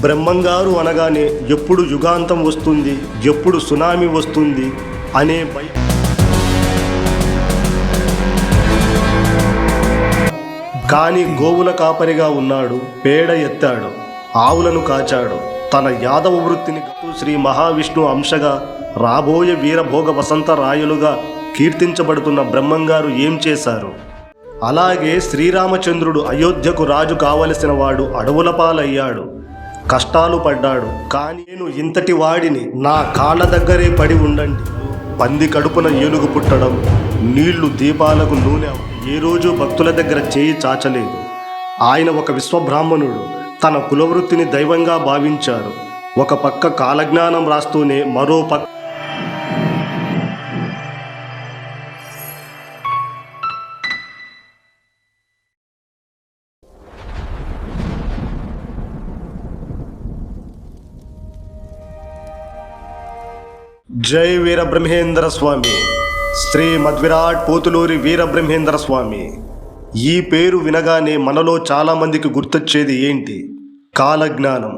బ్రహ్మంగారు అనగానే ఎప్పుడు యుగాంతం వస్తుంది, ఎప్పుడు సునామీ వస్తుంది అనే కానీ గోవుల కాపరిగా ఉన్నాడు, పేడ ఎత్తాడు, ఆవులను కాచాడు. తన యాదవ వృత్తిని శ్రీ మహావిష్ణు అంశగా రాబోయే వీరభోగ వసంత రాయులుగా కీర్తించబడుతున్న బ్రహ్మంగారు ఏం చేశారు? అలాగే శ్రీరామచంద్రుడు అయోధ్యకు రాజు కావలసిన వాడు అడవుల పాలయ్యాడు, కష్టాలు పడ్డాడు. కానీ నేను ఇంతటి వాడిని, నా కాళ్ళ దగ్గరే పడి ఉండండి. పంది కడుపున ఏనుగు పుట్టడం, నీళ్లు దీపాలకు నూనె, ఏ రోజు భక్తుల దగ్గర చేయి చాచలేదు. ఆయన ఒక విశ్వబ్రాహ్మణుడు, తన కులవృత్తిని దైవంగా భావించారు. ఒక పక్క కాలజ్ఞానం రాస్తూనే మరో పక్క జై వీరబ్రహ్మేంద్ర స్వామి, శ్రీ మధ్విరాట్ పోతులూరి వీరబ్రహ్మేంద్ర స్వామి. ఈ పేరు వినగానే మనలో చాలామందికి గుర్తొచ్చేది ఏంటి? కాలజ్ఞానం,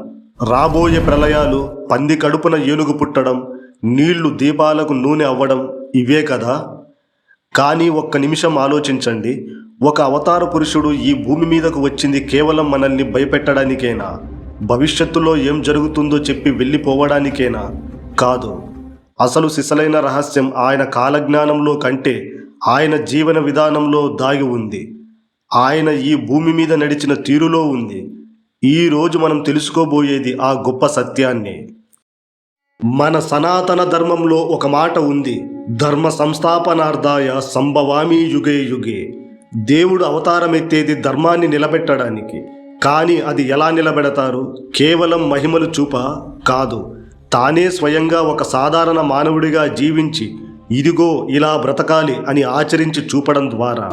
రాబోయే ప్రళయాలు, పంది కడుపున ఏనుగు పుట్టడం, నీళ్లు దీపాలకు నూనె అవ్వడం, ఇవే కదా. కానీ ఒక్క నిమిషం ఆలోచించండి. ఒక అవతార పురుషుడు ఈ భూమి మీదకు వచ్చింది కేవలం మనల్ని భయపెట్టడానికేనా? భవిష్యత్తులో ఏం జరుగుతుందో చెప్పి వెళ్ళిపోవడానికేనా? కాదు. అసలు సిసలైన రహస్యం ఆయన కాలజ్ఞానంలో కంటే ఆయన జీవన విధానంలో దాగి ఉంది. ఆయన ఈ భూమి మీద నడిచిన తీరులో ఉంది. ఈరోజు మనం తెలుసుకోబోయేది ఆ గొప్ప సత్యాన్ని. మన సనాతన ధర్మంలో ఒక మాట ఉంది, ధర్మ సంస్థాపనార్థాయ సంభవామి యుగే యుగే. దేవుడు అవతారం ఎత్తేది ధర్మాన్ని నిలబెట్టడానికి. కానీ అది ఎలా నిలబెడతారు? కేవలం మహిమలు చూప కాదు, తానే స్వయంగా ఒక సాధారణ మానవుడిగా జీవించి, ఇదిగో ఇలా బ్రతకాలి అని ఆచరించి చూపడం ద్వారా.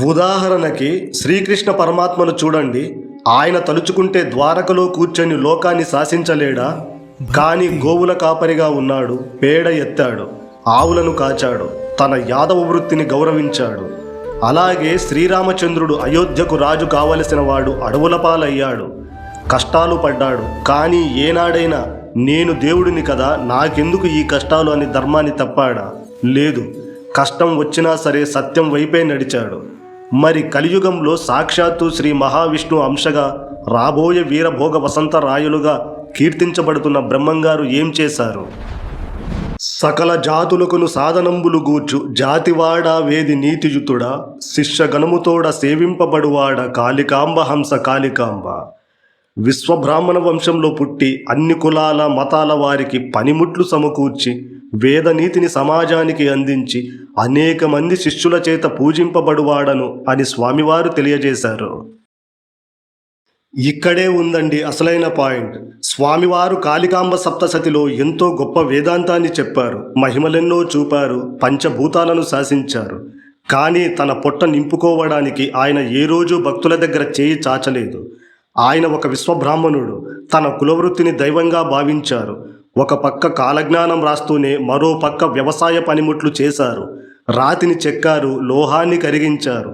ఉదాహరణకి శ్రీకృష్ణ పరమాత్మను చూడండి. ఆయన తలుచుకుంటే ద్వారకలో కూర్చొని లోకాన్ని శాసించలేడా? కానీ గోవుల కాపరిగా ఉన్నాడు, పేడ ఎత్తాడు, ఆవులను కాచాడు, తన యాదవ వృత్తిని గౌరవించాడు. అలాగే శ్రీరామచంద్రుడు అయోధ్యకు రాజు కావలసిన వాడు అడవుల పాలయ్యాడు, కష్టాలు పడ్డాడు. కానీ ఏనాడైనా నేను దేవుడిని కదా, నాకెందుకు ఈ కష్టాలు అని ధర్మాన్ని తప్పాడా? లేదు. కష్టం వచ్చినా సరే సత్యం వైపే నడిచాడు. మరి కలియుగంలో సాక్షాత్తు శ్రీ మహావిష్ణు అంశగా రాబోయే వీరభోగ వసంత రాయులుగా కీర్తించబడుతున్న బ్రహ్మంగారు ఏం చేశారు? సకల జాతులకును సాధనంబులు గూర్చు జాతివాడ వేది నీతియుతుడా, శిష్యగణముతోడ సేవింపబడువాడ కాళికాంబ హంస కాళికాంబ. విశ్వబ్రాహ్మణ వంశంలో పుట్టి అన్ని కులాల మతాల వారికి పనిముట్లు సమకూర్చి వేదనీతిని సమాజానికి అందించి అనేక మంది శిష్యుల చేత పూజింపబడువాడను అని స్వామివారు తెలియజేశారు. ఇక్కడే ఉందండి అసలైన పాయింట్. స్వామివారు కాళికాంబ సప్తసతిలో ఎంతో గొప్ప వేదాంతాన్ని చెప్పారు, మహిమలెన్నో చూపారు, పంచభూతాలను శాసించారు. కానీ తన పొట్ట నింపుకోవడానికి ఆయన ఏ రోజు భక్తుల దగ్గర చేయి చాచలేదు. ఆయన ఒక విశ్వబ్రాహ్మణుడు, తన కులవృత్తిని దైవంగా భావించారు. ఒక పక్క కాలజ్ఞానం రాస్తూనే మరో పక్క వ్యవసాయ పనిముట్లు చేశారు. రాతిని చెక్కారు, లోహాన్ని కరిగించారు.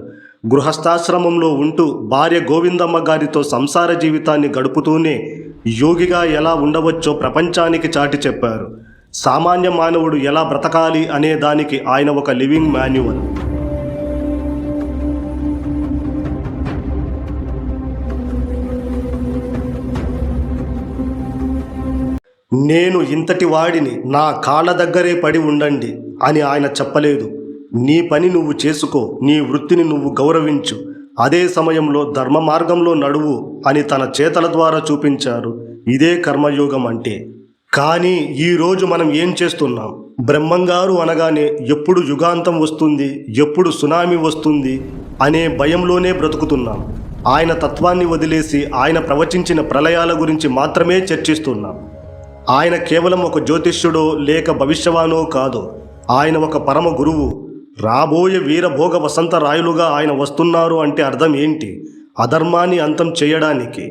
గృహస్థాశ్రమంలో ఉంటూ భార్య గోవిందమ్మ గారితో సంసార జీవితాన్ని గడుపుతూనే యోగిగా ఎలా ఉండవచ్చో ప్రపంచానికి చాటి చెప్పారు. సామాన్య మానవుడు ఎలా బ్రతకాలి అనే దానికి ఆయన ఒక లివింగ్ మాన్యువల్. నేను ఇంతటి వాడిని, నా కాళ్ళ దగ్గరే పడి ఉండండి అని ఆయన చెప్పలేదు. నీ పని నువ్వు చేసుకో, నీ వృత్తిని నువ్వు గౌరవించు, అదే సమయంలో ధర్మ మార్గంలో నడువు అని తన చేతల ద్వారా చూపించారు. ఇదే కర్మయోగం అంటే. కానీ ఈరోజు మనం ఏం చేస్తున్నాం? బ్రహ్మంగారు అనగానే ఎప్పుడు యుగాంతం వస్తుంది, ఎప్పుడు సునామీ వస్తుంది అనే భయంలోనే బ్రతుకుతున్నాం. ఆయన తత్వాన్ని వదిలేసి ఆయన ప్రవచించిన ప్రళయాల గురించి మాత్రమే చర్చిస్తున్నాం. ఆయన కేవలం ఒక జ్యోతిష్యుడో లేక భవిష్యవాణో కాదు, ఆయన ఒక పరమ గురువు. రాబోయే వీరభోగ వసంత రాయులుగా ఆయన వస్తున్నారు అంటే అర్థం ఏంటి? అధర్మాన్ని అంతం చేయడానికి.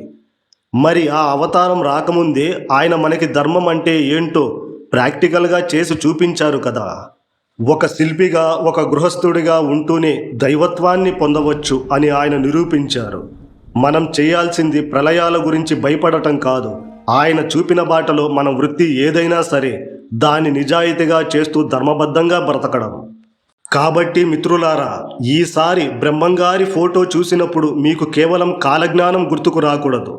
మరి ఆ అవతారం రాకముందే ఆయన మనకి ధర్మం అంటే ఏంటో ప్రాక్టికల్గా చేసి చూపించారు కదా. ఒక శిల్పిగా, ఒక గృహస్థుడిగా ఉంటూనే దైవత్వాన్ని పొందవచ్చు అని ఆయన నిరూపించారు. మనం చేయాల్సింది ప్రళయాల గురించి భయపడటం కాదు. ఆయన చూపిన బాటలో మన వృత్తి ఏదైనా సరే దాన్ని నిజాయితీగా చేస్తూ ధర్మబద్ధంగా బ్రతకడం. కాబట్టి మిత్రులారా, ఈసారి బ్రహ్మంగారి ఫోటో చూసినప్పుడు మీకు కేవలం కాలజ్ఞానం గుర్తుకు రాకూడదు.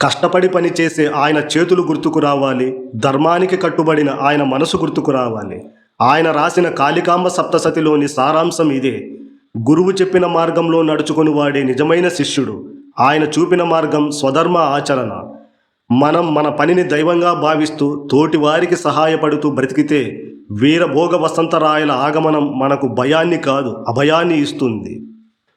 కష్టపడి పనిచేసే ఆయన చేతులు గుర్తుకు రావాలి. ధర్మానికి కట్టుబడిన ఆయన మనసు గుర్తుకు రావాలి. ఆయన రాసిన కాళికాంబ సప్తసతిలోని సారాంశం ఇదే. గురువు చెప్పిన మార్గంలో నడుచుకుని వాడే నిజమైన శిష్యుడు. ఆయన చూపిన మార్గం స్వధర్మ ఆచరణ. మనం మన పనిని దైవంగా భావిస్తూ తోటి వారికి సహాయపడుతూ బ్రతికితే వీరభోగ వసంతరాయల ఆగమనం మనకు భయాన్ని కాదు, అభయాన్ని ఇస్తుంది.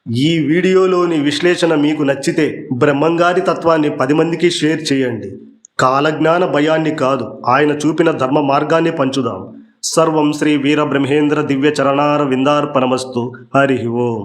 ఈ వీడియోలోని విశ్లేషణ మీకు నచ్చితే బ్రహ్మంగారి తత్వాన్ని 10 మందికి షేర్ చేయండి. కాలజ్ఞాన భయాన్ని కాదు, ఆయన చూపిన ధర్మ మార్గాన్ని పంచుదాం. సర్వం శ్రీ వీరబ్రహ్మేంద్ర దివ్య చరణార విందార్పణమస్తు. హరి ఓం.